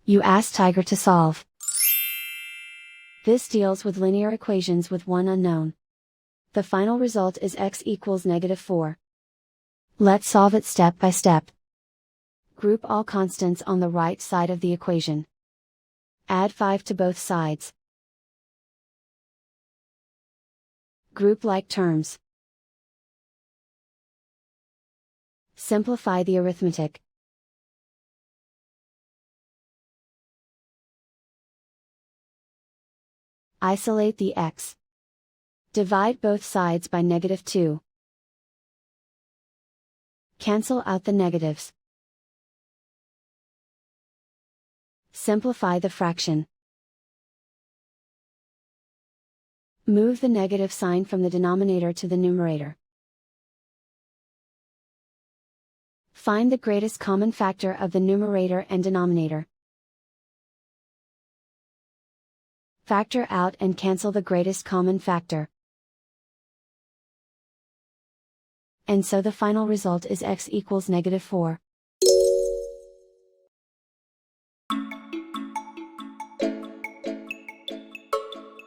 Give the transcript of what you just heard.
You ask Tiger to solve. This deals with linear equations with one unknown. The final result is x equals -4. Let's solve it step by step. Group all constants on the right side of the equation. Add 5 to both sides. Group like terms. Simplify the arithmetic. Isolate the x. Divide both sides by -2. Cancel out the negatives. Simplify the fraction. Move the negative sign from the denominator to the numerator. Find the greatest common factor of the numerator and denominator. Factor out and cancel the greatest common factor. And so the final result is x equals -4.